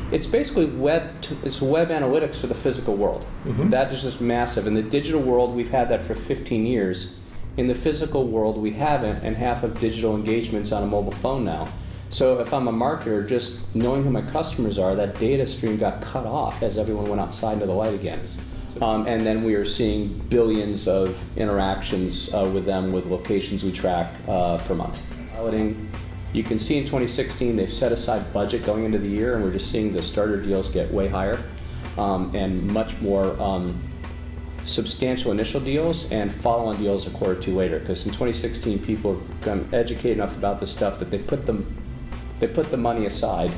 It's basically it's web analytics for the physical world. That is just massive. In the digital world, we've had that for 15 years. In the physical world, we haven't, and half of digital engagement's on a mobile phone now. So if I'm a marketer, just knowing who my customers are, that data stream got cut off as everyone went outside into the light again. And then we are seeing billions of interactions with them with locations we track per month. You can see in 2016 they've set aside budget going into the year, and we're just seeing the starter deals get way higher and much more substantial initial deals and follow-on deals a quarter or two later. Because in 2016 people have gotten educated enough about this stuff that they put the money aside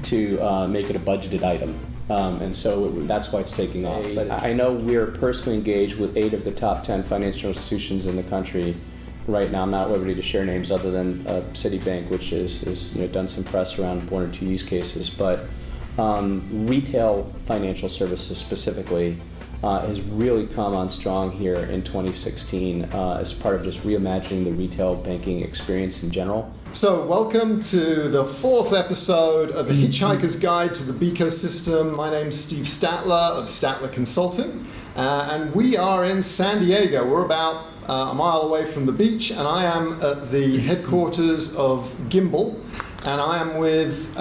to make it a budgeted item. And so that's why it's taking off. But I know we're personally engaged with 8 of the top 10 financial institutions in the country right now. I'm not at liberty to share names other than Citibank, which is done some press around 1 or 2 use cases. But retail financial services specifically has really come on strong here in 2016 as part of just reimagining the retail banking experience in general. So welcome to the 4th episode of The Hitchhiker's Guide to the Ecosystem. My name's Steve Statler of Statler Consulting, and we are in San Diego. We're about a mile away from the beach, and I am at the headquarters of Gimbal, and I am with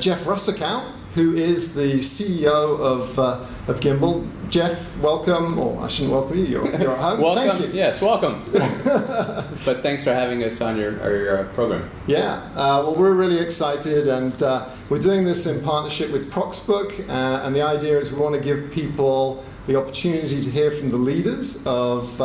Jeff Russakow, who is the CEO of Gimbal. Jeff, welcome, or I shouldn't welcome you, you're at home. Welcome. Thank you. Yes, welcome. But thanks for having us on your program. Yeah, well, we're really excited, and we're doing this in partnership with Proxbook, and the idea is we want to give people the opportunity to hear from the leaders of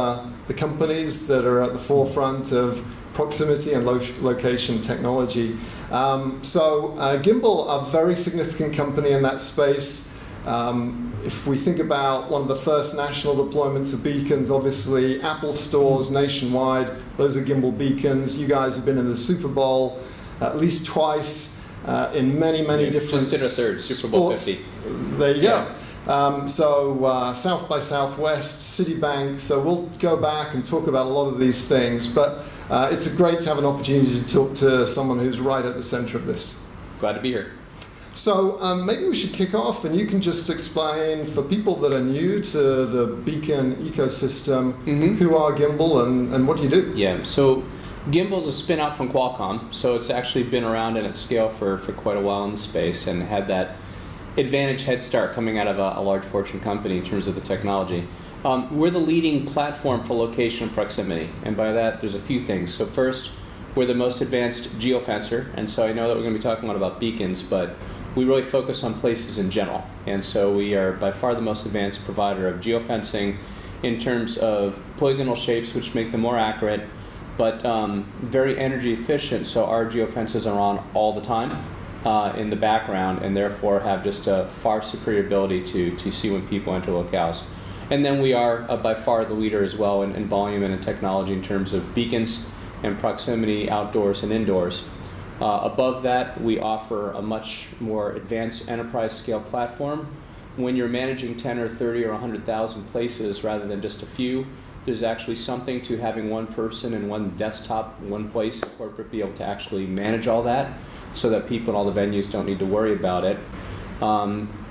the companies that are at the forefront of proximity and location technology. So Gimbal, a very significant company in that space. If we think about one of the first national deployments of beacons, obviously Apple stores nationwide, those are Gimbal beacons. You guys have been in the Super Bowl at least twice in many different just did a third, Super Bowl 50. There you go. So South by Southwest, Citibank, so we'll go back and talk about a lot of these things, but it's great to have an opportunity to talk to someone who's right at the center of this. Glad to be here. So maybe we should kick off, and you can just explain for people that are new to the beacon ecosystem, who are Gimbal and what do you do? Yeah, so Gimbal is a spin out from Qualcomm, so it's actually been around and at scale for quite a while in the space and had that advantage head start coming out of a large Fortune company in terms of the technology. We're the leading platform for location and proximity, and by that there's a few things. So first, we're the most advanced geofencer, and so I know that we're going to be talking a lot about beacons, but we really focus on places in general. And so we are by far the most advanced provider of geofencing in terms of polygonal shapes, which make them more accurate, but very energy efficient, so our geofences are on all the time in the background, and therefore have just a far superior ability to see when people enter locales. And then we are by far the leader as well in volume and in technology in terms of beacons and proximity outdoors and indoors. Above that, we offer a much more advanced enterprise scale platform. When you're managing 10 or 30 or 100,000 places rather than just a few, there's actually something to having one person and one desktop, one place in corporate be able to actually manage all that so that people in all the venues don't need to worry about it.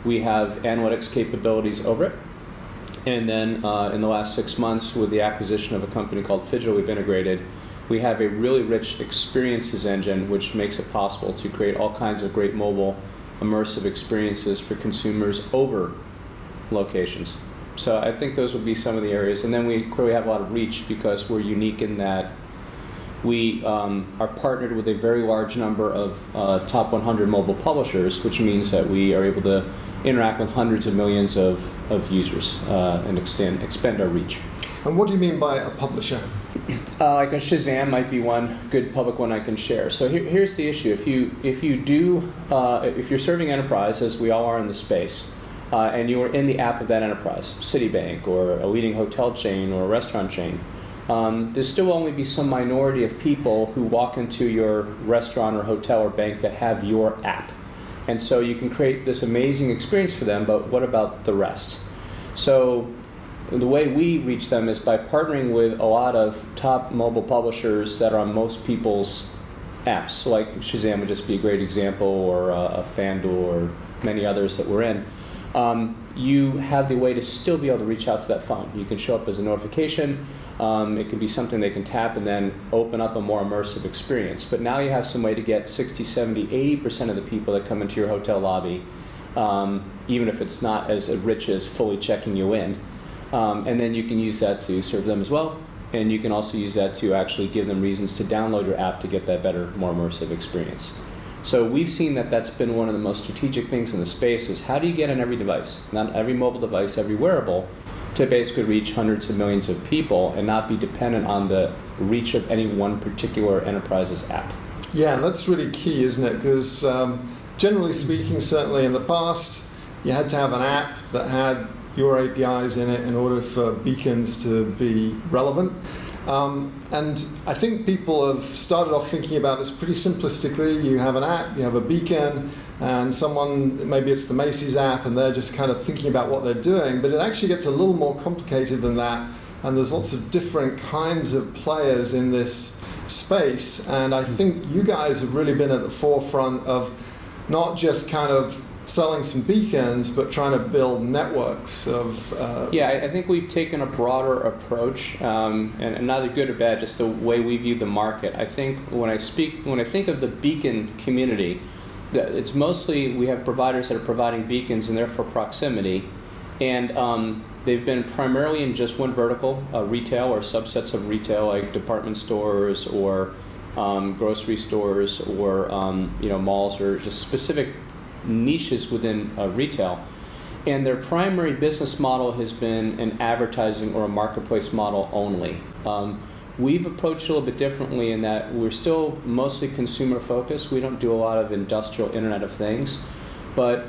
We have analytics capabilities over it. And then in the last 6 months, with the acquisition of a company called Fidget, we've integrated. We have a really rich experiences engine, which makes it possible to create all kinds of great mobile immersive experiences for consumers over locations. So I think those would be some of the areas. And then we clearly have a lot of reach because we're unique in that we are partnered with a very large number of top 100 mobile publishers, which means that we are able to interact with hundreds of millions of users and expand our reach. And what do you mean by a publisher? Like a Shazam might be one good public one I can share. So here's the issue: if you're serving enterprise, as we all are in the space, and you are in the app of that enterprise, Citibank or a leading hotel chain or a restaurant chain, there still will only be some minority of people who walk into your restaurant or hotel or bank that have your app, and so you can create this amazing experience for them. But what about the rest? So the way we reach them is by partnering with a lot of top mobile publishers that are on most people's apps. So like Shazam would just be a great example, or a FanDuel or many others that we're in, you have the way to still be able to reach out to that phone. You can show up as a notification. It can be something they can tap and then open up a more immersive experience. But now you have some way to get 60, 70, 80% of the people that come into your hotel lobby, even if it's not as rich as fully checking you in. And then you can use that to serve them as well. And you can also use that to actually give them reasons to download your app to get that better, more immersive experience. So we've seen that that's been one of the most strategic things in the space is how do you get on every device, not every mobile device, every wearable, to basically reach hundreds of millions of people and not be dependent on the reach of any one particular enterprise's app. Yeah, that's really key, isn't it? Because generally speaking, certainly in the past, you had to have an app that had your APIs in it in order for beacons to be relevant. And I think people have started off thinking about this pretty simplistically. You have an app, you have a beacon, and someone, maybe it's the Macy's app, and they're just kind of thinking about what they're doing. But it actually gets a little more complicated than that, and there's lots of different kinds of players in this space. And I think you guys have really been at the forefront of not just kind of selling some beacons, but trying to build networks of... Yeah, I think we've taken a broader approach, and neither good or bad, just the way we view the market. I think when I think of the beacon community, it's mostly we have providers that are providing beacons and therefore proximity, and they've been primarily in just one vertical, retail or subsets of retail, like department stores or grocery stores or malls or just specific niches within retail, and their primary business model has been an advertising or a marketplace model only. We've approached it a little bit differently in that we're still mostly consumer focused. We don't do a lot of industrial Internet of Things, but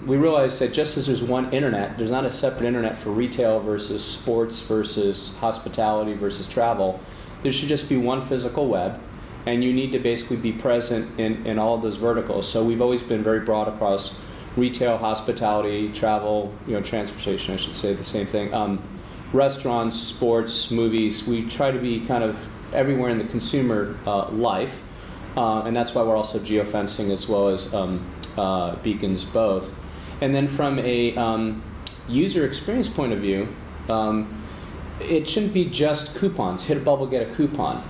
we realize that just as there's one internet, there's not a separate internet for retail versus sports versus hospitality versus travel. There should just be one physical web, and you need to basically be present in all of those verticals. So we've always been very broad across retail, hospitality, travel, transportation, I should say the same thing. Restaurants, sports, movies. We try to be kind of everywhere in the consumer life, and that's why we're also geofencing as well as beacons both. And then from a user experience point of view, it shouldn't be just coupons. Hit a bubble, get a coupon.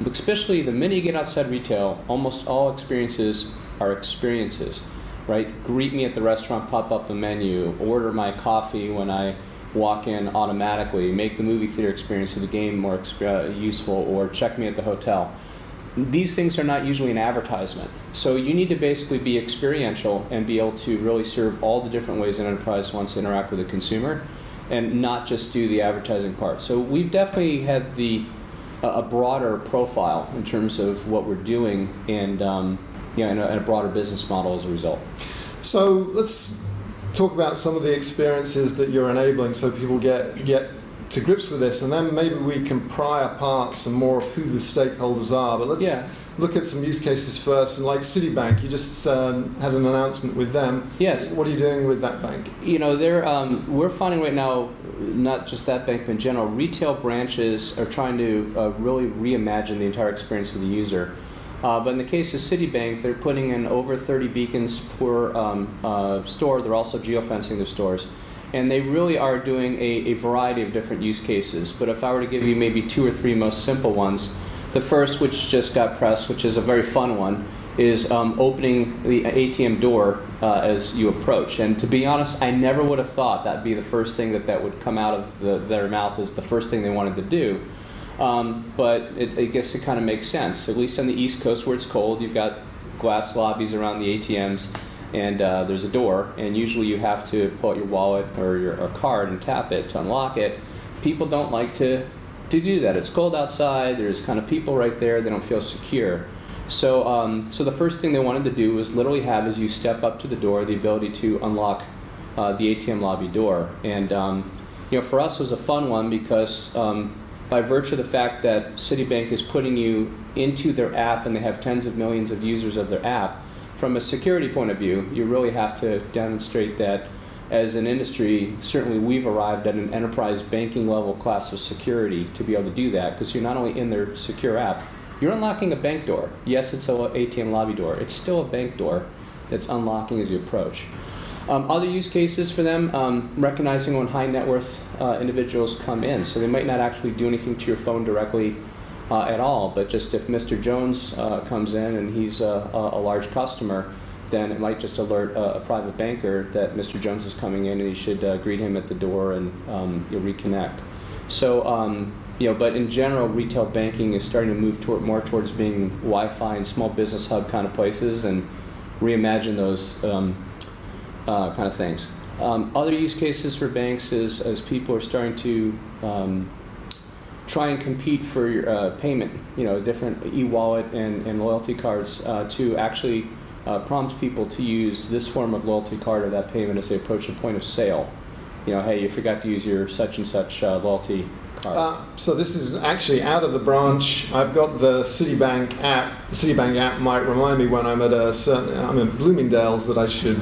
Especially the minute you get outside retail, almost all experiences are experiences, right? Greet me at the restaurant, pop up a menu, order my coffee when I walk in automatically, make the movie theater experience of the game more useful, or check me at the hotel. These things are not usually an advertisement. So you need to basically be experiential and be able to really serve all the different ways an enterprise wants to interact with the consumer, and not just do the advertising part. So we've definitely had a broader profile in terms of what we're doing, and and a broader business model as a result. So let's talk about some of the experiences that you're enabling, so people get to grips with this, and then maybe we can pry apart some more of who the stakeholders are. But let's look at some use cases first. And like Citibank, you just had an announcement with them. Yes. What are you doing with that bank? We're finding right now, not just that bank, but in general, retail branches are trying to really reimagine the entire experience for the user. But in the case of Citibank, they're putting in over 30 beacons per store. They're also geofencing their stores. And they really are doing a variety of different use cases. But if I were to give you maybe 2 or 3 most simple ones, the first, which just got pressed, which is a very fun one, is opening the ATM door as you approach. And to be honest, I never would have thought that'd be the first thing that would come out of their mouth as the first thing they wanted to do. But I guess it kind of makes sense. At least on the East Coast where it's cold, you've got glass lobbies around the ATMs, and there's a door, and usually you have to pull out your wallet or your card and tap it to unlock it. People don't like to do that. It's cold outside, there's kind of people right there, they don't feel secure. So the first thing they wanted to do was literally have, as you step up to the door, the ability to unlock the ATM lobby door. And for us it was a fun one because by virtue of the fact that Citibank is putting you into their app and they have tens of millions of users of their app, from a security point of view, you really have to demonstrate that as an industry, certainly we've arrived at an enterprise banking level class of security to be able to do that, because you're not only in their secure app, you're unlocking a bank door. Yes, it's an ATM lobby door. It's still a bank door that's unlocking as you approach. Other use cases for them, recognizing when high net worth individuals come in. So they might not actually do anything to your phone directly at all, but just if Mr. Jones comes in and he's a large customer, then it might just alert a private banker that Mr. Jones is coming in and he should greet him at the door and you'll reconnect. So, but in general, retail banking is starting to move more towards being Wi-Fi and small business hub kind of places and reimagine those kind of things. Other use cases for banks is as people are starting to try and compete for payment, different e-wallet and loyalty cards to actually prompt people to use this form of loyalty card or that payment as they approach the point of sale. Hey, you forgot to use your such and such loyalty card. So this is actually out of the branch. I've got the Citibank app. The Citibank app might remind me when I'm at I'm in Bloomingdale's that I should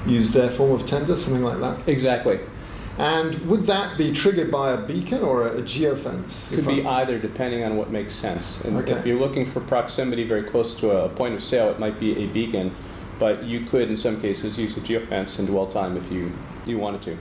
use their form of tender, something like that. Exactly. And would that be triggered by a beacon or a geofence? Could be either, depending on what makes sense. And okay. If you're looking for proximity very close to a point of sale, it might be a beacon, but you could, in some cases, use a geofence in dwell time if you wanted to.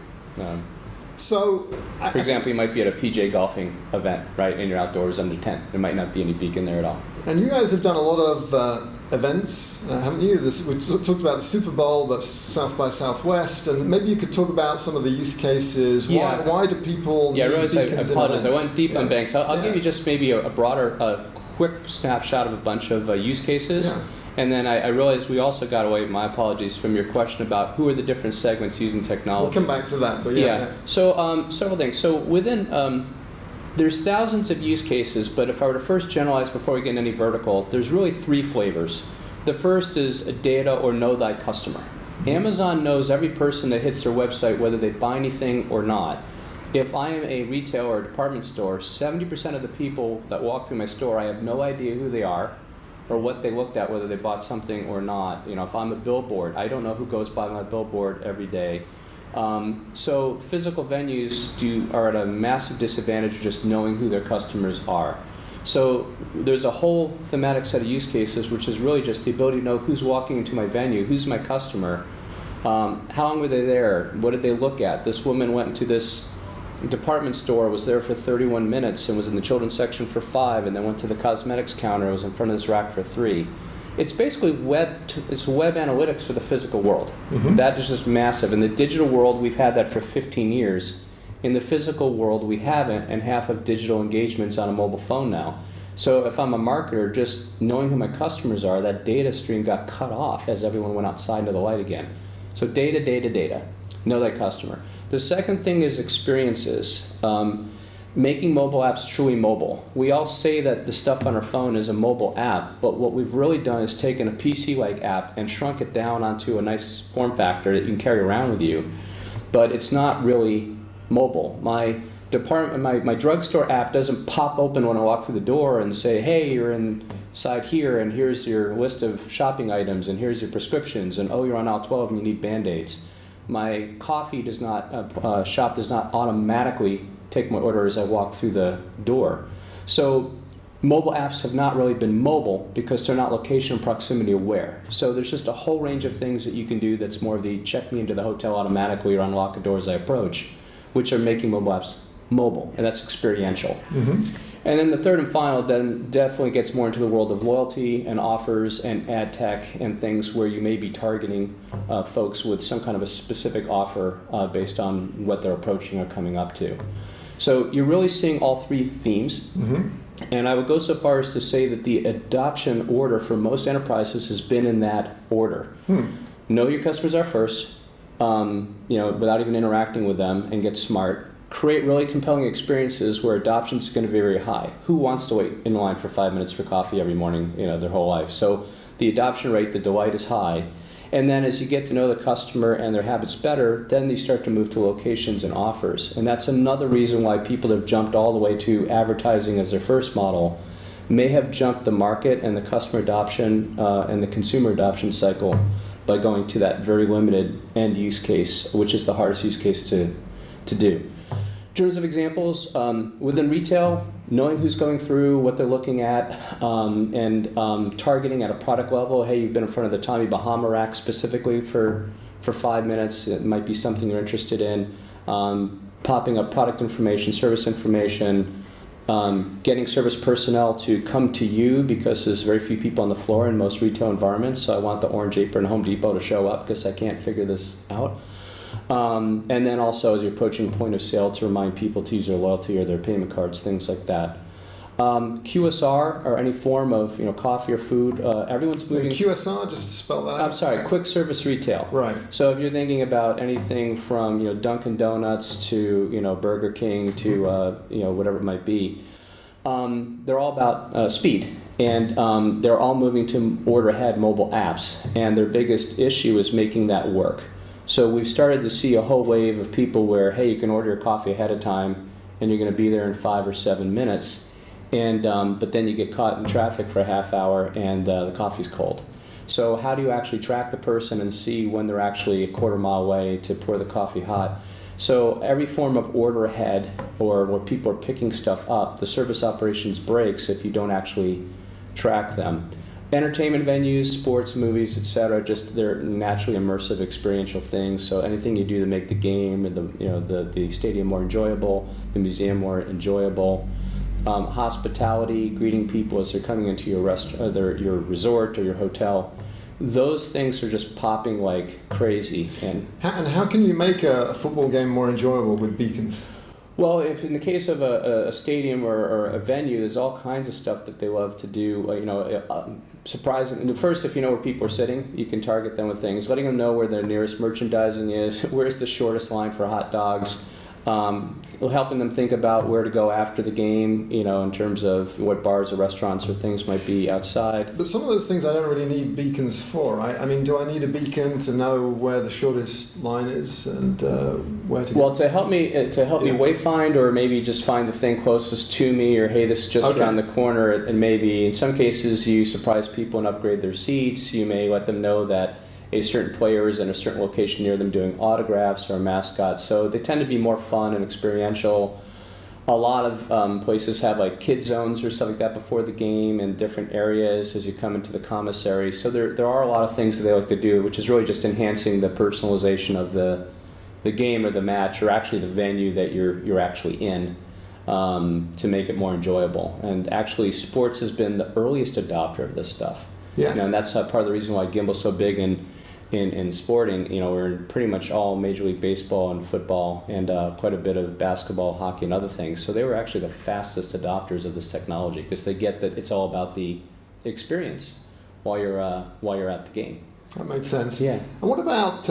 For example, you might be at a PJ golfing event, right, and you're outdoors under tent. There might not be any beacon there at all. And you guys have done a lot of events, haven't you? We talked about the Super Bowl, but South by Southwest, and maybe you could talk about some of the use cases. Yeah. Why do people need beacons I in apologize. I events? went deep on banks. I'll give you just maybe a broader, quick snapshot of a bunch of use cases. Yeah. And then I realized we also got away, my apologies, from your question about who are the different segments using technology. We'll come back to that, but yeah. So several things. So within, there's thousands of use cases, but if I were to first generalize before we get into any vertical, there's really three flavors. The first is data or know thy customer. Mm-hmm. Amazon knows every person that hits their website, whether they buy anything or not. If I am a retailer or a department store, 70% of the people that walk through my store, I have no idea who they are or what they looked at, whether they bought something or not. If I'm a billboard, I don't know who goes by my billboard every day. So physical venues are at a massive disadvantage of just knowing who their customers are. So there's a whole thematic set of use cases, which is really just the ability to know who's walking into my venue, who's my customer, how long were they there, what did they look at. This woman went into this department store, was there for 31 minutes and was in the children's section for 5, and then went to the cosmetics counter, was in front of this rack for 3. It's basically web analytics for the physical world. Mm-hmm. That is just massive. In the digital world, we've had that for 15 years. In the physical world, we haven't, and half of digital engagement's on a mobile phone now. So if I'm a marketer, just knowing who my customers are, that data stream got cut off as everyone went outside into the light again. So data. Know that customer. The second thing is experiences. Making mobile apps truly mobile. We all say that the stuff on our phone is a mobile app, but what we've really done is taken a PC-like app and shrunk it down onto a nice form factor that you can carry around with you, but it's not really mobile. My drugstore app doesn't pop open when I walk through the door and say, hey, you're inside here, and here's your list of shopping items, and here's your prescriptions, and oh, you're on aisle 12 and you need Band-Aids. My coffee shop does not automatically take my order as I walk through the door. So mobile apps have not really been mobile because they're not location and proximity aware. So there's just a whole range of things that you can do that's more of the check me into the hotel automatically or unlock a door as I approach, which are making mobile apps mobile, and that's experiential. Mm-hmm. And then the third and final then definitely gets more into the world of loyalty and offers and ad tech and things where you may be targeting folks with some kind of a specific offer based on what they're approaching or coming up to. So you're really seeing all three themes. Mm-hmm. And I would go so far as to say that the adoption order for most enterprises has been in that order. Know your customers are first, without even interacting with them, and get smart. Create really compelling experiences where adoption is going to be very high. Who wants to wait in line for 5 minutes for coffee every morning, their whole life? So the adoption rate, the delight is high. And then as you get to know the customer and their habits better, then you start to move to locations and offers. And that's another reason why people have jumped all the way to advertising as their first model, may have jumped the market and the customer adoption and the consumer adoption cycle by going to that very limited end use case, which is the hardest use case to do. In terms of examples, within retail, knowing who's going through, what they're looking at, and targeting at a product level. Hey, you've been in front of the Tommy Bahama rack specifically for for 5 minutes. It might be something you're interested in. Popping up product information, service information, getting service personnel to come to you because there's very few people on the floor in most retail environments. So I want the orange apron Home Depot to show up because I can't figure this out. And then also as you're approaching point of sale to remind people to use their loyalty or their payment cards, things like that. QSR or any form of coffee or food. Everyone's moving. QSR, just to spell that out. I'm sorry, quick service retail. Right. So if you're thinking about anything from Dunkin' Donuts to Burger King to whatever it might be, they're all about speed, and they're all moving to order ahead mobile apps. And their biggest issue is making that work. So we've started to see a whole wave of people where you can order your coffee ahead of time, and you're going to be there in 5 or 7 minutes. And but then you get caught in traffic for a half hour and the coffee's cold. So how do you actually track the person and see when they're actually a quarter mile away to pour the coffee hot? So every form of order ahead or where people are picking stuff up, the service operations breaks if you don't actually track them. Entertainment venues, sports, movies, etc. Just they're naturally immersive, experiential things. So anything you do to make the game and the stadium more enjoyable, the museum more enjoyable. Hospitality, greeting people as they're coming into your your resort or your hotel. Those things are just popping like crazy. And how can you make a football game more enjoyable with beacons? Well, if in the case of a stadium or a venue, there's all kinds of stuff that they love to do. Surprising. First, if you know where people are sitting, you can target them with things, letting them know where their nearest merchandising is, where's the shortest line for hot dogs. Helping them think about where to go after the game, in terms of what bars or restaurants or things might be outside. But some of those things I don't really need beacons for, right? I mean, do I need a beacon to know where the shortest line is and where to go? Well, to help me wayfind or maybe just find the thing closest to me or, hey, this is just around the corner. And maybe in some cases you surprise people and upgrade their seats. You may let them know that a certain player is in a certain location near them doing autographs or mascots. So they tend to be more fun and experiential. A lot of places have like kid zones or stuff like that before the game in different areas as you come into the commissary. So there are a lot of things that they like to do, which is really just enhancing the personalization of the game or the match or actually the venue that you're actually in to make it more enjoyable. And actually sports has been the earliest adopter of this stuff. Yeah. And that's part of the reason why Gimbal's so big in sporting. We're in pretty much all Major League Baseball and football and quite a bit of basketball, hockey, and other things. So they were actually the fastest adopters of this technology because they get that it's all about the experience while you're at the game. That makes sense. Yeah. And what about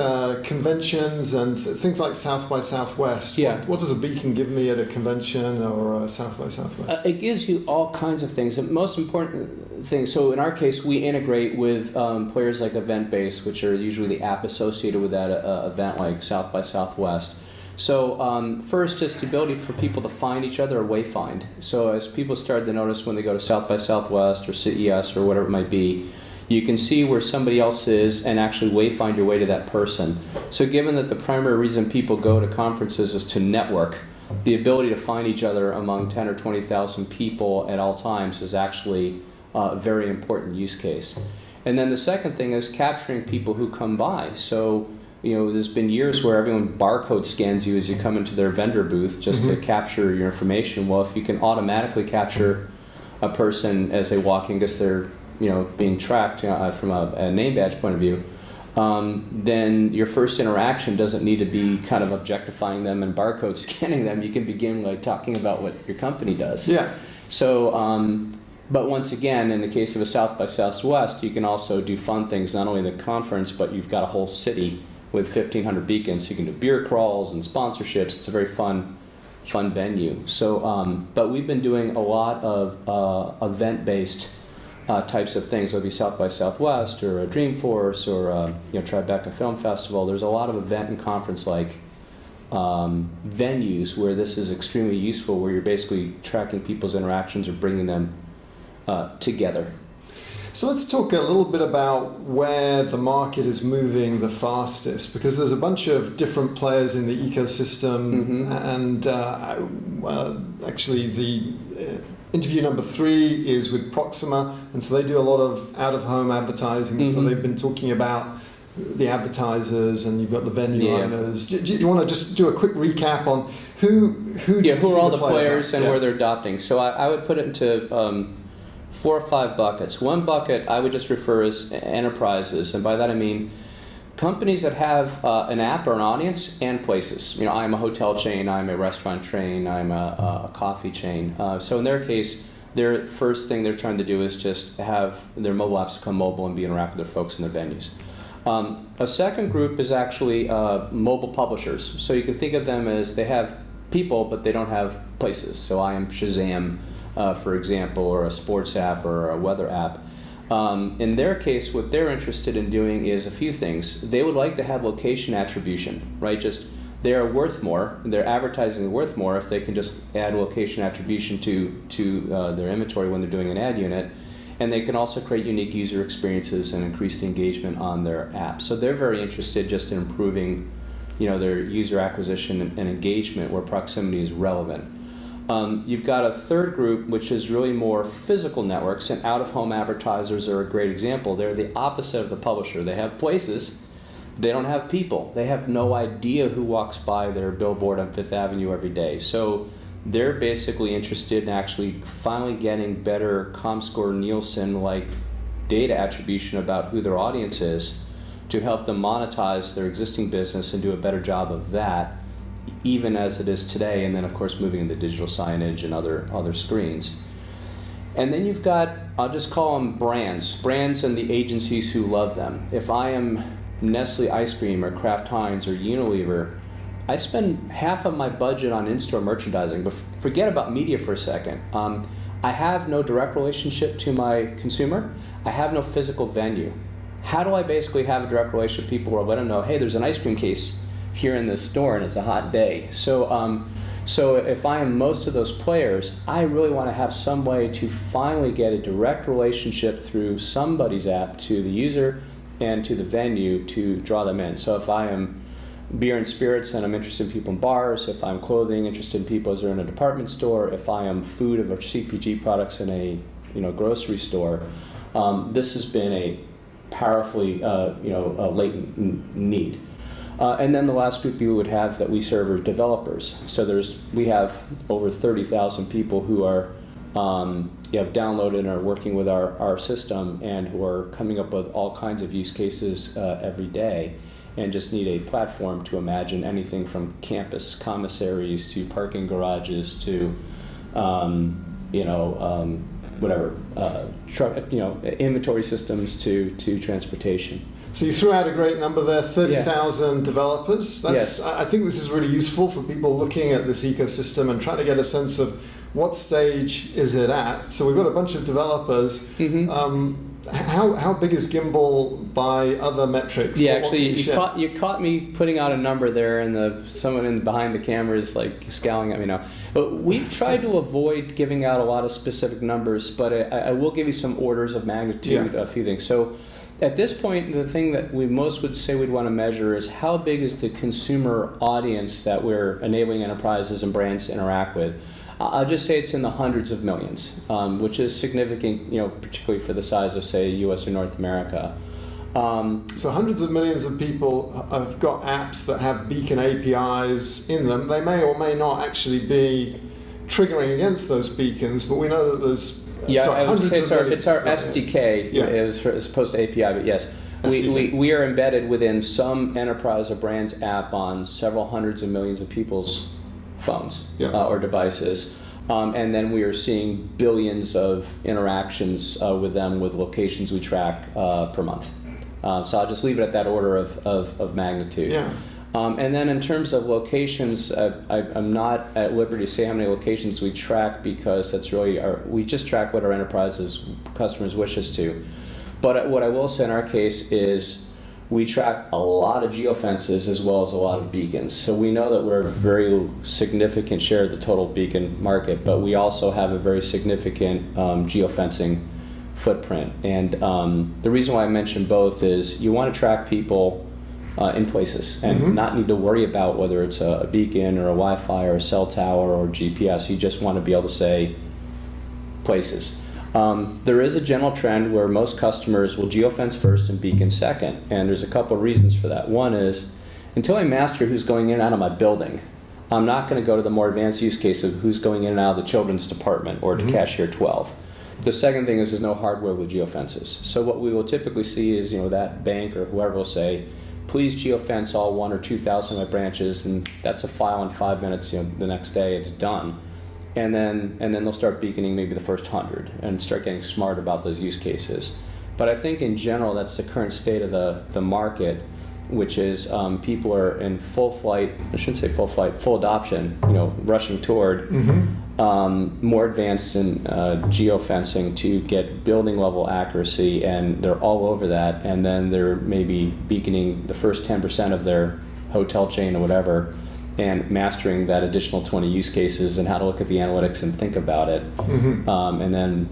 conventions and things like South by Southwest? Yeah. What does a beacon give me at a convention or a South by Southwest? It gives you all kinds of things. The most important thing, so in our case, we integrate with players like EventBase, which are usually the app associated with that event like South by Southwest. So first, just the ability for people to find each other or wayfind. So as people start to notice when they go to South by Southwest or CES or whatever it might be, you can see where somebody else is and actually wayfind your way to that person. So given that the primary reason people go to conferences is to network, the ability to find each other among 10 or 20,000 people at all times is actually a very important use case. And then the second thing is capturing people who come by. So there's been years where everyone barcode scans you as you come into their vendor booth just to capture your information. Well, if you can automatically capture a person as they walk in because they're being tracked from a name badge point of view, then your first interaction doesn't need to be kind of objectifying them and barcode scanning them. You can begin like talking about what your company does. Yeah. So, but once again, in the case of a South by Southwest, you can also do fun things, not only the conference, but you've got a whole city with 1,500 beacons. So you can do beer crawls and sponsorships. It's a very fun venue. So, but we've been doing a lot of event-based types of things, whether it be South by Southwest or a Dreamforce or Tribeca Film Festival. There's a lot of event and conference-like venues where this is extremely useful, where you're basically tracking people's interactions or bringing them together. So let's talk a little bit about where the market is moving the fastest, because there's a bunch of different players in the ecosystem, and actually the interview number 3 is with Proxima, and so they do a lot of out-of-home advertising. So they've been talking about the advertisers and you've got the venue Yeah. owners. Do you want to just do a quick recap on who do you who see are all the players at? and Yeah. where they're adopting? So I would put it into 4 or 5 buckets. One bucket I would just refer as enterprises, and by that I mean companies that have an app or an audience and places. I'm a hotel chain, I'm a restaurant chain, I'm a coffee chain. So in their case, their first thing they're trying to do is just have their mobile apps become mobile and be interact with their folks in their venues. A second group is actually mobile publishers. So you can think of them as they have people, but they don't have places. So I am Shazam, for example, or a sports app or a weather app. In their case, what they're interested in doing is a few things. They would like to have location attribution, right? Just they are worth more. Their advertising is worth more if they can just add location attribution to their inventory when they're doing an ad unit. And they can also create unique user experiences and increase the engagement on their app. So they're very interested just in improving, their user acquisition and engagement where proximity is relevant. You've got a third group, which is really more physical networks, and out-of-home advertisers are a great example. They're the opposite of the publisher. They have places. They don't have people. They have no idea who walks by their billboard on Fifth Avenue every day. So they're basically interested in actually finally getting better ComScore Nielsen-like data attribution about who their audience is to help them monetize their existing business and do a better job of that, even as it is today, and then of course moving into digital signage and other screens. And then you've got, I'll just call them brands and the agencies who love them. If I am Nestle Ice Cream or Kraft Heinz or Unilever, I spend half of my budget on in-store merchandising, but forget about media for a second. I have no direct relationship to my consumer. I have no physical venue. How do I basically have a direct relationship with people where I let them know, hey, there's an ice cream case here in this store and it's a hot day? So if I am most of those players, I really want to have some way to finally get a direct relationship through somebody's app to the user and to the venue to draw them in. So if I am beer and spirits and I'm interested in people in bars, if I'm clothing, interested in people as they're in a department store, if I am food or CPG products in a grocery store, this has been a powerfully a latent need. And then the last group you would have that we serve are developers. So we have over 30,000 people who are have downloaded and are working with our system and who are coming up with all kinds of use cases every day, and just need a platform to imagine anything from campus commissaries to parking garages to inventory systems to transportation. So you threw out a great number there, 30,000 developers. Yes. I think this is really useful for people looking at this ecosystem and trying to get a sense of what stage is it at. So we've got a bunch of developers. Mm-hmm. How big is Gimbal by other metrics? Yeah, actually, you caught me putting out a number there, and someone behind the camera is like scowling at me now. But we tried to avoid giving out a lot of specific numbers, but I will give you some orders of magnitude, a few things. So at this point, the thing that we most would say we'd want to measure is how big is the consumer audience that we're enabling enterprises and brands to interact with. I'll just say it's in the hundreds of millions, which is significant, particularly for the size of, say, U.S. or North America. So hundreds of millions of people have got apps that have beacon APIs in them. They may or may not actually be triggering against those beacons, but we know that there's I would say it's our SDK as opposed to API, but yes. We are embedded within some enterprise or brand's app on several hundreds of millions of people's phones or devices, and then we are seeing billions of interactions with them with locations we track per month. So I'll just leave it at that order of magnitude. Yeah. And then in terms of locations, I'm not at liberty to say how many locations we track because that's really we just track what our enterprises customers wish us to. But what I will say in our case is we track a lot of geofences as well as a lot of beacons. So we know that we're a very significant share of the total beacon market, but we also have a very significant geofencing footprint. And the reason why I mention both is you want to track people in places and not need to worry about whether it's a beacon or a Wi-Fi or a cell tower or GPS. You just want to be able to say places. There is a general trend where most customers will geofence first and beacon second, and there's a couple of reasons for that. One is, until I master who's going in and out of my building, I'm not going to go to the more advanced use case of who's going in and out of the children's department or to cashier 12. The second thing is there's no hardware with geofences. So what we will typically see is, that bank or whoever will say, please geofence all 1,000 or 2,000 of my branches, and that's a file in 5 minutes. The next day it's done, and then they'll start beaconing maybe the first 100 and start getting smart about those use cases. But I think in general that's the current state of the market, which is people are in full flight. I shouldn't say full flight, full adoption. Rushing toward more advanced in geofencing to get building level accuracy, and they're all over that. And then they're maybe beaconing the first 10% of their hotel chain or whatever, and mastering that additional 20 use cases and how to look at the analytics and think about it. And then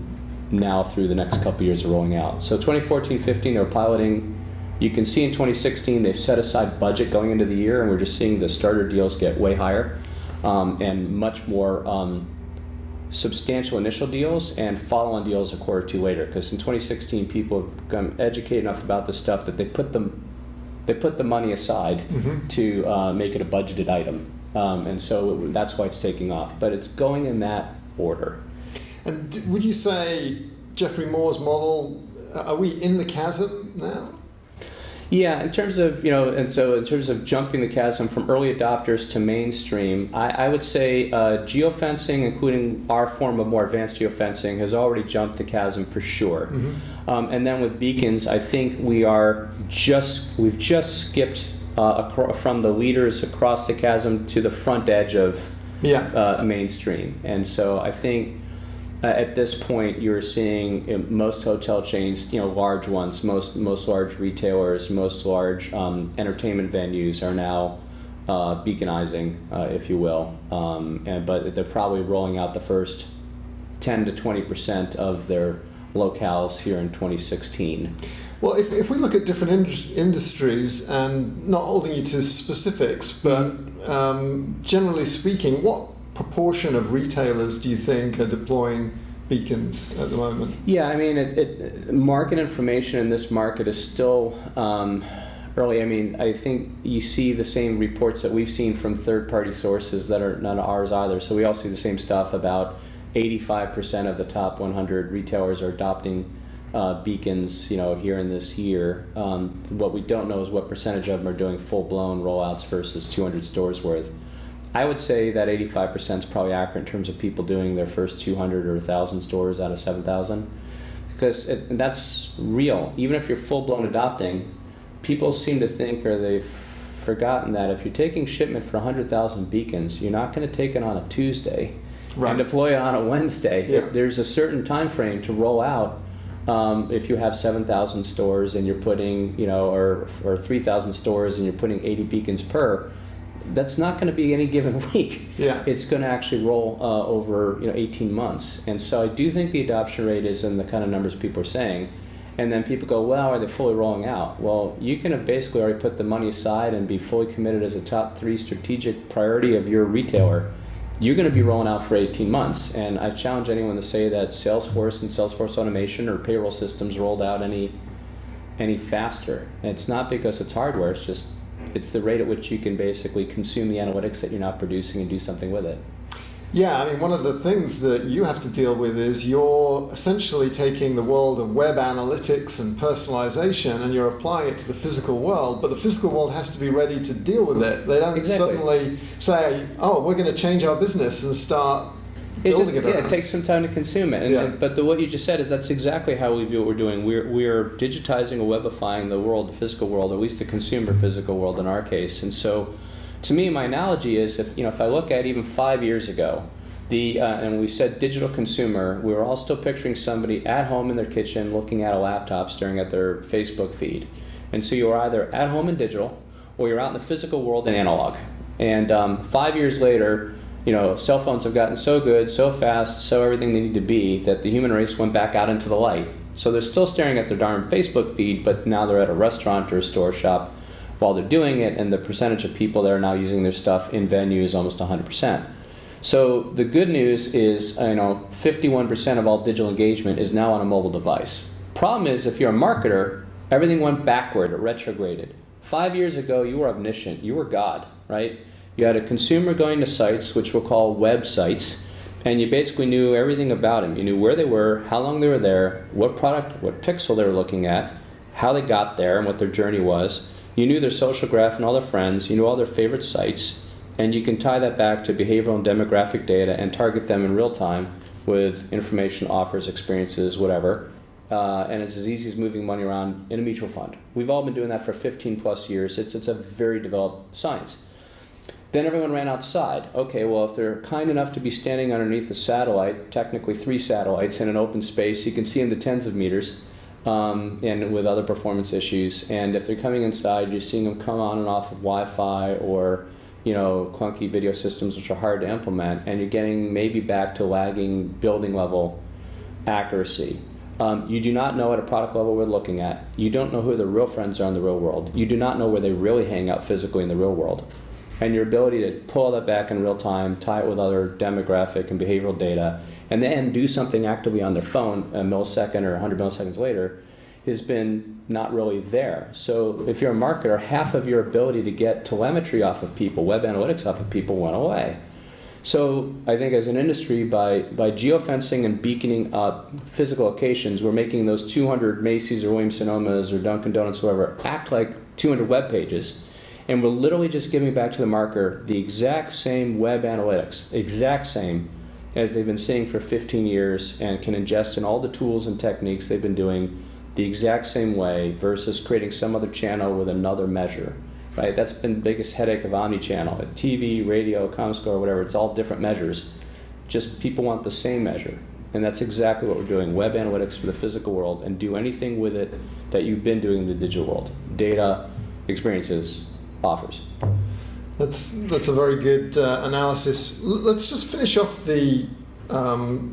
now through the next couple of years of rolling out. So 2014-15, they were piloting. You can see in 2016 they've set aside budget going into the year, and we're just seeing the starter deals get way higher, and much more substantial initial deals and follow-on deals a quarter or two later. Because in 2016 people have become educated enough about this stuff that they put the money aside to make it a budgeted item, and so that's why it's taking off. But it's going in that order. And would you say Geoffrey Moore's model, are we in the chasm now? Yeah, in terms of, in terms of jumping the chasm from early adopters to mainstream, I would say geofencing, including our form of more advanced geofencing, has already jumped the chasm for sure. And then with beacons, I think we've just skipped from the leaders across the chasm to the front edge of mainstream. And so I think at this point, you're seeing most hotel chains, large ones, most large retailers, most large entertainment venues are now beaconizing, if you will. But they're probably rolling out the first 10 to 20% of their locales here in 2016. Well, if we look at different industries, and not holding you to specifics, but generally speaking, what proportion of retailers do you think are deploying beacons at the moment? Yeah, I mean, market information in this market is still early. I mean, I think you see the same reports that we've seen from third-party sources that are none of ours either. So we all see the same stuff. About 85% of the top 100 retailers are adopting beacons, here in this year. What we don't know is what percentage of them are doing full-blown rollouts versus 200 stores worth. I would say that 85% is probably accurate in terms of people doing their first 200 or 1,000 stores out of 7,000, because that's real. Even if you're full-blown adopting, people seem to think, or they've forgotten, that if you're taking shipment for 100,000 beacons, you're not going to take it on a Tuesday and deploy it on a Wednesday. Yeah. There's a certain time frame to roll out. If you have 7,000 stores and you're putting, or 3,000 stores and you're putting 80 beacons per, that's not going to be any given week. Yeah. It's going to actually roll over 18 months. And so I do think the adoption rate is in the kind of numbers people are saying. And then people go, well, are they fully rolling out? Well, you can have basically already put the money aside and be fully committed as a top 3 strategic priority of your retailer. You're going to be rolling out for 18 months. And I challenge anyone to say that Salesforce and Salesforce automation or payroll systems rolled out any faster. And it's not because it's hardware, it's the rate at which you can basically consume the analytics that you're not producing and do something with it. Yeah, I mean, one of the things that you have to deal with is you're essentially taking the world of web analytics and personalization and you're applying it to the physical world, but the physical world has to be ready to deal with it. They don't suddenly say, oh, we're going to change our business and start building it around. It takes some time to consume it. But what you just said is that's exactly how we view what we're doing. We're digitizing or webifying the world, the physical world, or at least the consumer physical world in our case. And so, to me, my analogy is if I look at even 5 years ago, and we said digital consumer, we were all still picturing somebody at home in their kitchen looking at a laptop, staring at their Facebook feed. And so you were either at home in digital, or you're out in the physical world in analog. And 5 years later, cell phones have gotten so good, so fast, so everything they need to be, that the human race went back out into the light. So they're still staring at their darn Facebook feed, but now they're at a restaurant or a store shop while they're doing it, and the percentage of people that are now using their stuff in venue is almost 100%. So the good news is, 51% of all digital engagement is now on a mobile device. Problem is, if you're a marketer, everything went backward or retrograded. 5 years ago, you were omniscient. You were God, right? You had a consumer going to sites, which we'll call websites, and you basically knew everything about them. You knew where they were, how long they were there, what product, what pixel they were looking at, how they got there, and what their journey was. You knew their social graph and all their friends. You knew all their favorite sites. And you can tie that back to behavioral and demographic data and target them in real time with information, offers, experiences, whatever. And it's as easy as moving money around in a mutual fund. We've all been doing that for 15 plus years. It's a very developed science. Then everyone ran outside. Okay, well, if they're kind enough to be standing underneath a satellite, technically 3 satellites in an open space, you can see into tens of meters, and with other performance issues. And if they're coming inside, you're seeing them come on and off of Wi-Fi or clunky video systems which are hard to implement, and you're getting maybe back to lagging building level accuracy. You do not know at a product level we're looking at. You don't know who their real friends are in the real world. You do not know where they really hang out physically in the real world. And your ability to pull that back in real time, tie it with other demographic and behavioral data, and then do something actively on their phone a millisecond or 100 milliseconds later has been not really there. So if you're a marketer, half of your ability to get telemetry off of people, web analytics off of people went away. So I think as an industry, by geofencing and beaconing up physical locations, we're making those 200 Macy's or Williams-Sonomas or Dunkin' Donuts, whoever, act like 200 web pages. And we're literally just giving back to the marketer the exact same web analytics, exact same, as they've been seeing for 15 years and can ingest in all the tools and techniques they've been doing the exact same way versus creating some other channel with another measure, right? That's been the biggest headache of omni-channel. TV, radio, Comscore, whatever, it's all different measures. Just people want the same measure. And that's exactly what we're doing, web analytics for the physical world, and do anything with it that you've been doing in the digital world. Data, experiences, offers. That's a very good analysis. Let's just finish off the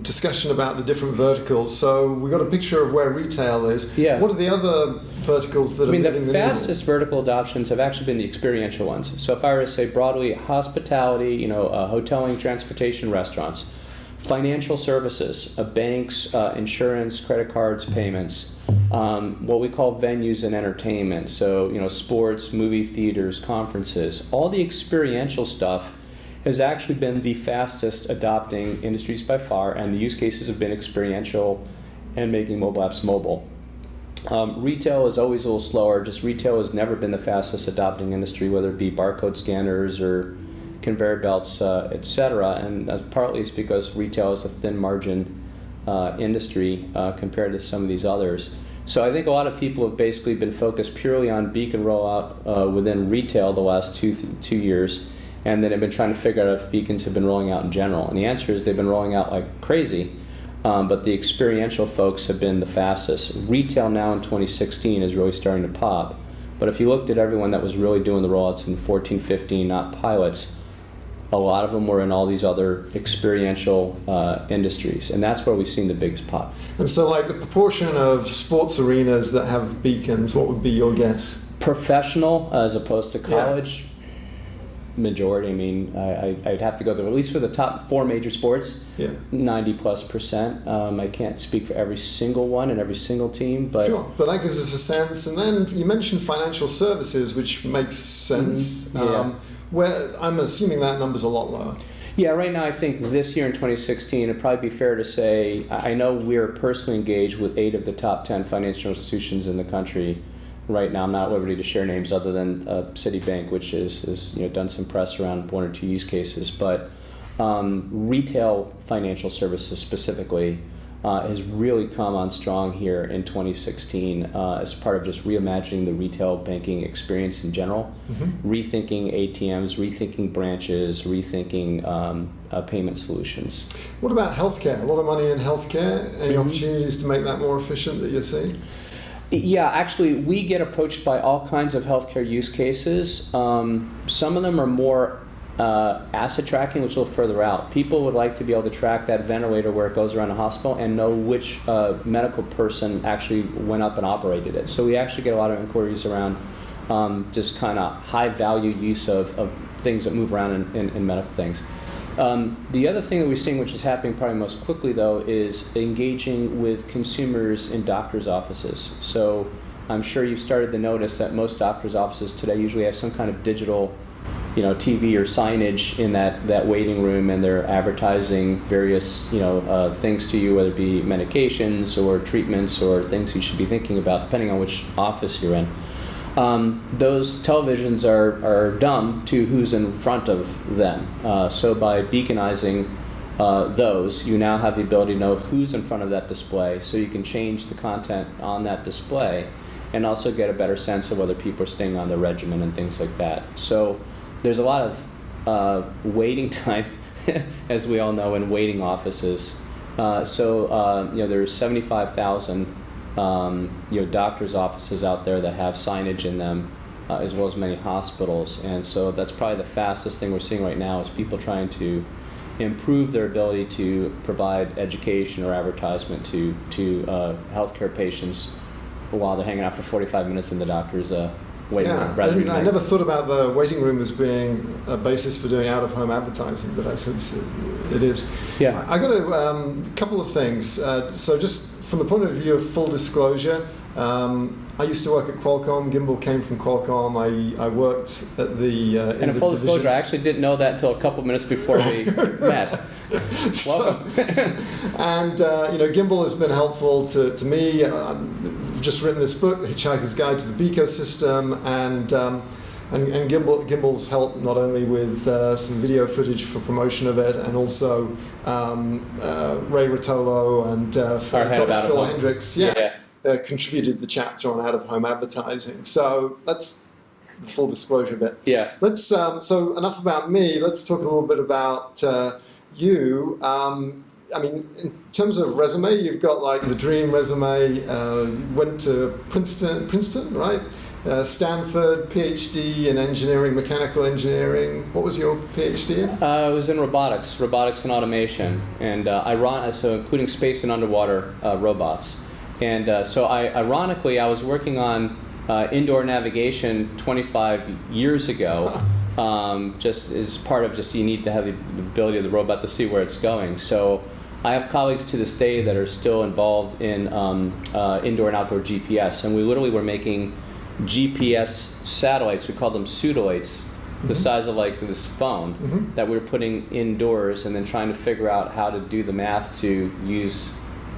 discussion about the different verticals. So we got a picture of where retail is. Yeah. What are the other verticals that are moving the fastest vertical adoptions have actually been the experiential ones. So if I were to say broadly, hospitality, hoteling, transportation, restaurants, financial services, banks, insurance, credit cards, payments, what we call venues and entertainment. So sports, movie theaters, conferences, all the experiential stuff has actually been the fastest adopting industries by far, and the use cases have been experiential and making mobile apps mobile. Retail is always a little slower. Just retail has never been the fastest adopting industry, whether it be barcode scanners or conveyor belts, etc. And that's partly it's because retail is a thin margin industry compared to some of these others. So I think a lot of people have basically been focused purely on beacon rollout within retail the last two years, and then have been trying to figure out if beacons have been rolling out in general. And the answer is they've been rolling out like crazy, but the experiential folks have been the fastest. Retail now in 2016 is really starting to pop. But if you looked at everyone that was really doing the rollouts in 14, 15, not pilots, a lot of them were in all these other experiential industries. And that's where we've seen the biggest pop. And so like the proportion of sports arenas that have beacons, what would be your guess? Professional as opposed to college? Yeah. Majority. I mean, I'd have to go through, at least for the top 4 major sports, 90+%. I can't speak for every single one and every single team, but sure. But that gives us a sense. And then you mentioned financial services, which makes sense. Mm-hmm. Where I'm assuming that number's a lot lower. Yeah, right now I think this year in 2016, it'd probably be fair to say, I know we're personally engaged with 8 of the top 10 financial institutions in the country. Right now, I'm not at liberty to share names other than Citibank, which is done some press around 1 or 2 use cases. But retail financial services specifically has really come on strong here in 2016 as part of just reimagining the retail banking experience in general, rethinking ATMs, rethinking branches, rethinking payment solutions. What about healthcare? A lot of money in healthcare. Any opportunities to make that more efficient that you're seeing? Yeah, actually, we get approached by all kinds of healthcare use cases. Some of them are more asset tracking, which is a little further out. People would like to be able to track that ventilator where it goes around a hospital and know which medical person actually went up and operated it. So we actually get a lot of inquiries around just kind of high value use of things that move around in medical things. The other thing that we're seeing, which is happening probably most quickly, though, is engaging with consumers in doctors' offices. So I'm sure you've started to notice that most doctors' offices today usually have some kind of digital, TV or signage in that waiting room, and they're advertising various, things to you, whether it be medications or treatments or things you should be thinking about, depending on which office you're in. Those televisions are dumb to who's in front of them. So by beaconizing those, you now have the ability to know who's in front of that display, so you can change the content on that display and also get a better sense of whether people are staying on the regimen and things like that. So there's a lot of waiting time, as we all know, in waiting offices. There's 75,000 doctors' offices out there that have signage in them, as well as many hospitals. And so that's probably the fastest thing we're seeing right now, is people trying to improve their ability to provide education or advertisement to healthcare patients while they're hanging out for 45 minutes in the doctor's waiting room. I never thought about the waiting room as being a basis for doing out-of-home advertising, but I sense it is. Yeah. I got a couple of things. So just from the point of view of full disclosure, I used to work at Qualcomm. Gimbal came from Qualcomm. I worked at the and in full disclosure, I actually didn't know that until a couple minutes before we met. Welcome. And Gimbal has been helpful to me. I've just written this book, The Hitchhiker's Guide to the Beaco System, and Gimbal's helped not only with some video footage for promotion of it, and also Ray Rotolo and Dr. Phil Hendricks. Contributed the chapter on out-of-home advertising. So that's the full disclosure bit. Yeah. Let's so enough about me. Let's talk a little bit about you. In terms of resume, you've got like the dream resume. Went to Princeton, right? Stanford, PhD in engineering, mechanical engineering. What was your PhD in? It was in robotics and automation, and so including space and underwater robots. And ironically, I was working on indoor navigation 25 years ago, just as part of you need to have the ability of the robot to see where it's going. So I have colleagues to this day that are still involved in indoor and outdoor GPS, and we literally were making GPS satellites. We called them pseudoids, the size of like this phone, that we were putting indoors, and then trying to figure out how to do the math to use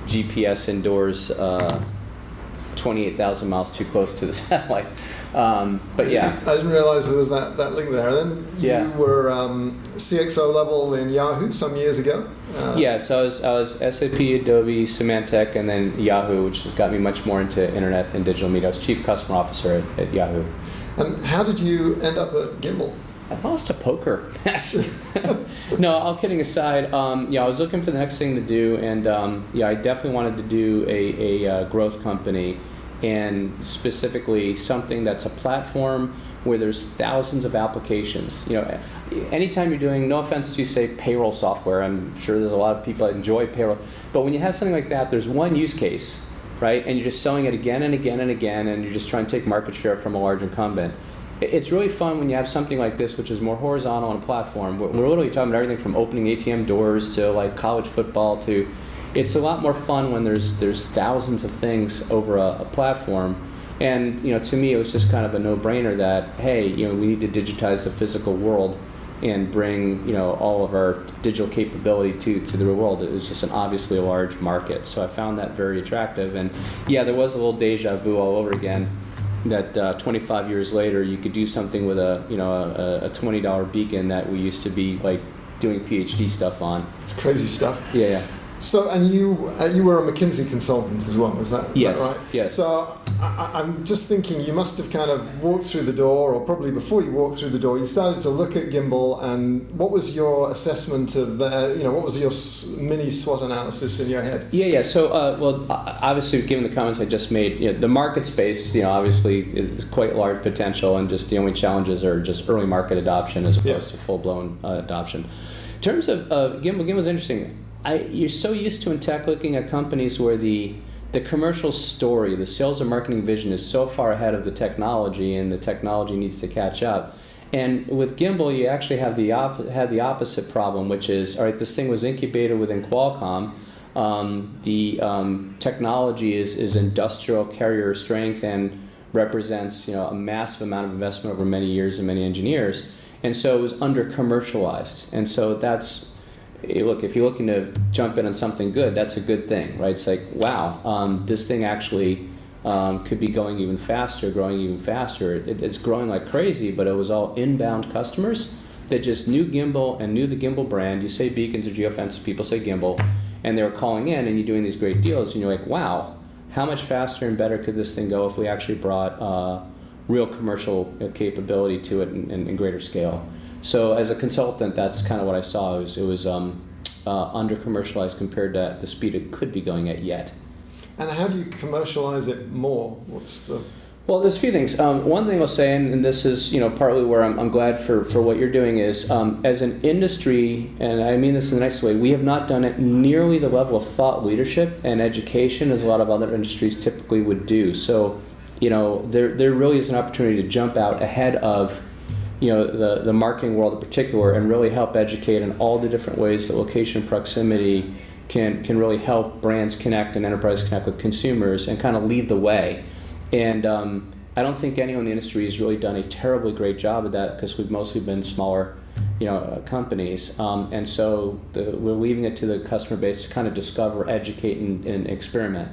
GPS indoors 28,000 miles too close to the satellite. But yeah. I didn't realize there was that link there. And then you were CXO level in Yahoo some years ago. So I was SAP, Adobe, Symantec, and then Yahoo, which got me much more into internet and digital media. I was Chief Customer Officer at Yahoo. And how did you end up at Gimbal? I lost a poker match. No, all kidding aside, I was looking for the next thing to do, and I definitely wanted to do a growth company, and specifically something that's a platform where there's thousands of applications. Anytime you're doing, no offense to say payroll software, I'm sure there's a lot of people that enjoy payroll, but when you have something like that, there's one use case, right? And you're just selling it again and again and again, and you're just trying to take market share from a large incumbent. It's really fun when you have something like this, which is more horizontal on a platform. We're literally talking about everything from opening ATM doors to like college football to. It's a lot more fun when there's thousands of things over a platform, and to me it was just kind of a no-brainer that hey, we need to digitize the physical world and bring all of our digital capability to the real world. It was just obviously a large market, so I found that very attractive. And there was a little deja vu all over again. That 25 years later, you could do something with a $20 beacon that we used to be like doing PhD stuff on. It's crazy stuff. Yeah. So, and you were a McKinsey consultant as well, is that right? Yes. So, I'm just thinking you must have kind of walked through the door, or probably before you walked through the door, you started to look at Gimbal, and what was your assessment of what was your mini SWOT analysis in your head? So, obviously, given the comments I just made, the market space, obviously is quite large potential, and just the only challenges are just early market adoption as opposed to full-blown adoption. In terms of Gimbal's interesting. You're so used to in tech looking at companies where the commercial story, the sales and marketing vision is so far ahead of the technology, and the technology needs to catch up. And with Gimbal, you actually have had the opposite problem, which is, all right, this thing was incubated within Qualcomm. The technology is industrial carrier strength and represents, you know, a massive amount of investment over many years and many engineers. And so it was under commercialized. And so that's, look, if you're looking to jump in on something good, that's a good thing, right? It's like, wow, this thing actually could be going even faster, growing even faster. It's growing like crazy, but it was all inbound customers that just knew Gimbal and knew the Gimbal brand. You say beacons or geofences, people say Gimbal, and they were calling in and you're doing these great deals, and you're like, wow, how much faster and better could this thing go if we actually brought real commercial capability to it in greater scale? So as a consultant, that's kind of what I saw. It was under commercialized compared to the speed it could be going at yet. And how do you commercialize it more? What's the... Well, there's a few things. One thing I'll say, and this is, you know, partly where I'm glad for what you're doing, is as an industry, and I mean this in the nicest way, we have not done it nearly the level of thought leadership and education as a lot of other industries typically would do. So, you know, there really is an opportunity to jump out ahead of, you know, the marketing world in particular, and really help educate in all the different ways that location proximity can really help brands connect and enterprise connect with consumers and kind of lead the way. And I don't think anyone in the industry has really done a terribly great job of that, because we've mostly been smaller, you know, companies. And so we're leaving it to the customer base to kind of discover, educate, and experiment.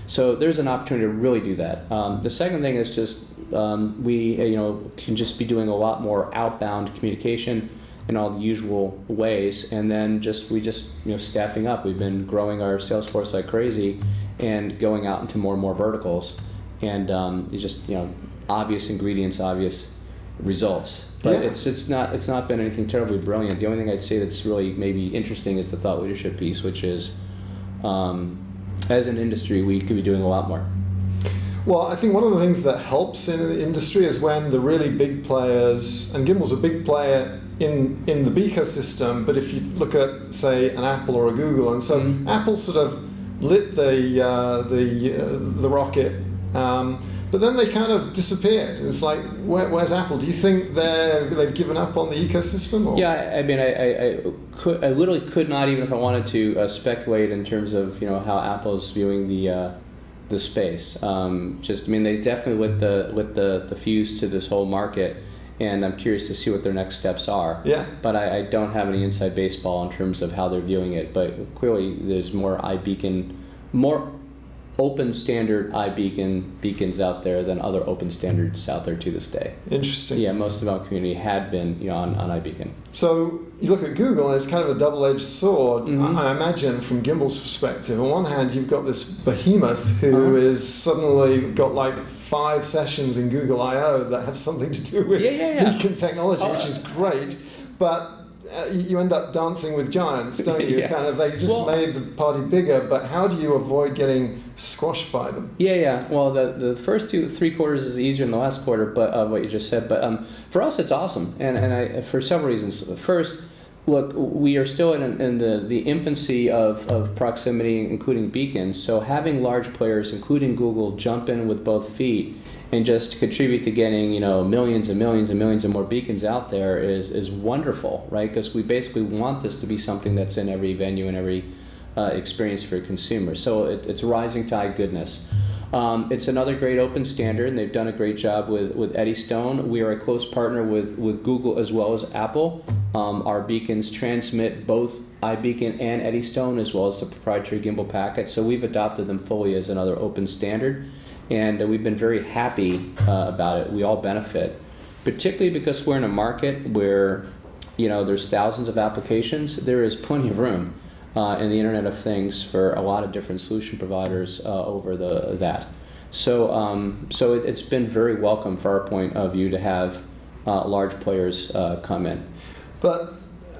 So there's an opportunity to really do that. The second thing is just we, you know, can just be doing a lot more outbound communication in all the usual ways, and then we just you know, staffing up. We've been growing our sales force like crazy and going out into more and more verticals. And it's just, you know, obvious ingredients, obvious results. But yeah. it's not been anything terribly brilliant. The only thing I'd say that's really maybe interesting is the thought leadership piece, which is, as an industry, we could be doing a lot more. Well, I think one of the things that helps in the industry is when the really big players, and Gimbal's a big player in the ecosystem, but if you look at, say, an Apple or a Google, and so Apple sort of lit the rocket. But then they kind of disappeared. It's like, where's Apple? Do you think they've given up on the ecosystem? Or? Yeah, I mean, I literally could not, even if I wanted to, speculate in terms of, you know, how Apple's viewing the space. Just, I mean, they definitely lit the fuse to this whole market, and I'm curious to see what their next steps are. Yeah. But I don't have any inside baseball in terms of how they're viewing it. But clearly, there's more more open standard beacons out there than other open standards out there to this day. Interesting. Yeah, most of our community had been, you know, on iBeacon. So you look at Google, and it's kind of a double-edged sword. I imagine from Gimbal's perspective. On one hand, you've got this behemoth who is suddenly got like 5 sessions in Google I/O that have something to do with beacon technology, which is great, but you end up dancing with giants, don't you? Kind of, they just made the party bigger, but how do you avoid getting squashed by them? Well, the first 3 quarters is easier than the last quarter, but what you just said. But for us, it's awesome, and I for several reasons. First, look, we are still in the infancy of proximity, including beacons. So having large players, including Google, jump in with both feet and just contribute to getting, you know, millions and millions and millions of more beacons out there is wonderful, right? Because we basically want this to be something that's in every venue and every experience for a consumer. So it's rising tide goodness. It's another great open standard, and they've done a great job with Eddystone. We are a close partner with Google as well as Apple. Our beacons transmit both iBeacon and Eddystone as well as the proprietary Gimbal packet. So we've adopted them fully as another open standard. And we've been very happy about it. We all benefit, particularly because we're in a market where, you know, there's thousands of applications. There is plenty of room in the Internet of Things for a lot of different solution providers over that. So it's been very welcome for our point of view to have large players come in. But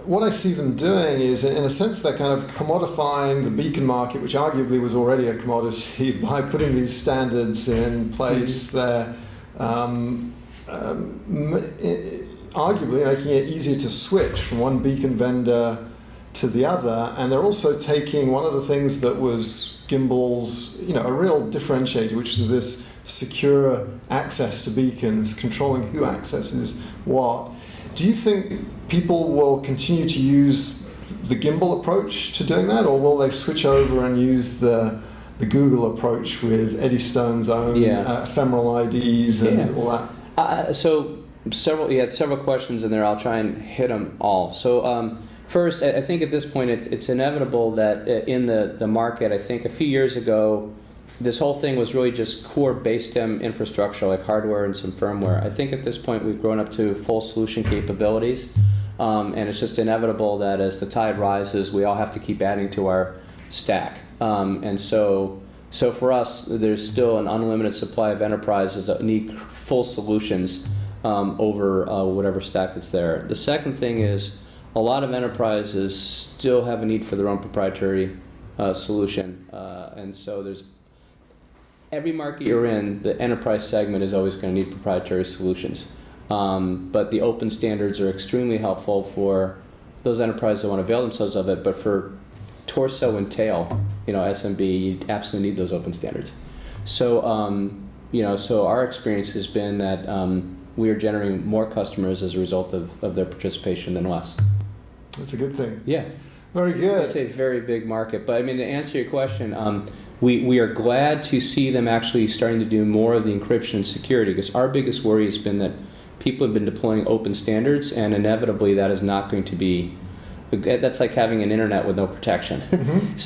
what I see them doing is, in a sense, they're kind of commodifying the beacon market, which arguably was already a commodity, by putting these standards in place. They're arguably making it easier to switch from one beacon vendor to the other, and they're also taking one of the things that was Gimbal's, you know, a real differentiator, which is this secure access to beacons, controlling who accesses what. Do you think people will continue to use the gimbal approach to doing that, or will they switch over and use the Google approach with Eddie Stone's own ephemeral IDs and all that? So you had several questions in there. I'll try and hit them all. So first, I think at this point it's inevitable that in the market, I think a few years ago, this whole thing was really just core basestem infrastructure like hardware and some firmware. I think at this point we've grown up to full solution capabilities, and it's just inevitable that as the tide rises, we all have to keep adding to our stack. And so for us, there's still an unlimited supply of enterprises that need full solutions over whatever stack that's there. The second thing is a lot of enterprises still have a need for their own proprietary solution. And so there's every market you're in, the enterprise segment is always going to need proprietary solutions. But the open standards are extremely helpful for those enterprises that want to avail themselves of it. But for torso and tail, SMB, you absolutely need those open standards. So, so our experience has been that we are generating more customers as a result of their participation than less. That's a good thing. Yeah. Very good. It's a very big market. But I mean, to answer your question, we are glad to see them actually starting to do more of the encryption and security, because our biggest worry has been that people have been deploying open standards, and inevitably that is not going to be. That's like having an internet with no protection. Mm-hmm.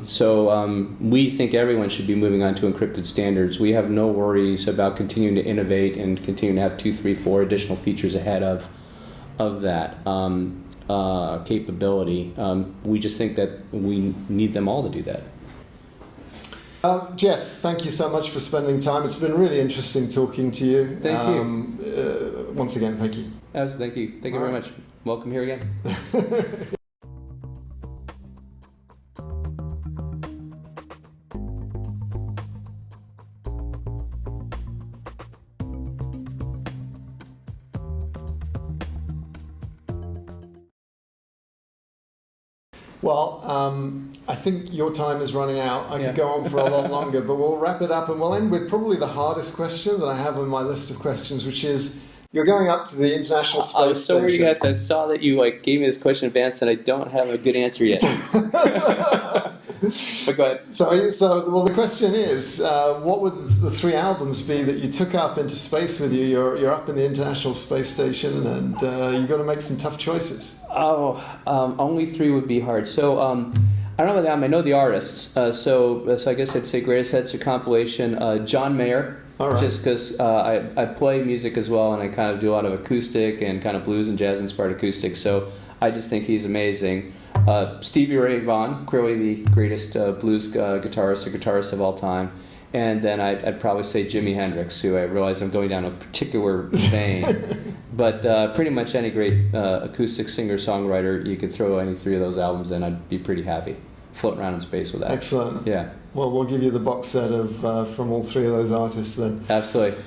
So we think everyone should be moving on to encrypted standards. We have no worries about continuing to innovate and continuing to have 2, 3, 4 additional features ahead of that capability. We just think that we need them all to do that. Jeff, thank you so much for spending time. It's been really interesting talking to you. Thank you. Once again, thank you. Thank you. Thank you very much. Welcome here again. Well, I think your time is running out. I could go on for a lot longer, but we'll wrap it up and we'll end with probably the hardest question that I have on my list of questions, which is, you're going up to the International Space Station. So were you guys. I saw that you gave me this question in advance, and I don't have a good answer yet. But go ahead. So the question is, what would the 3 albums be that you took up into space with you? You're up in the International Space Station, and you've got to make some tough choices. Only 3 would be hard. So I don't know the album. I know the artists. So I guess I'd say Greatest Hits or compilation. John Mayer. All right. Just because I play music as well, and I kind of do a lot of acoustic and kind of blues and jazz inspired acoustic. So I just think he's amazing. Stevie Ray Vaughan, clearly the greatest blues guitarist of all time. And then I'd probably say Jimi Hendrix, who I realize I'm going down a particular vein. But pretty much any great acoustic singer-songwriter, you could throw any 3 of those albums in, I'd be pretty happy. Floating around in space with that. Excellent. Yeah. Well, we'll give you the box set of from all 3 of those artists then. Absolutely.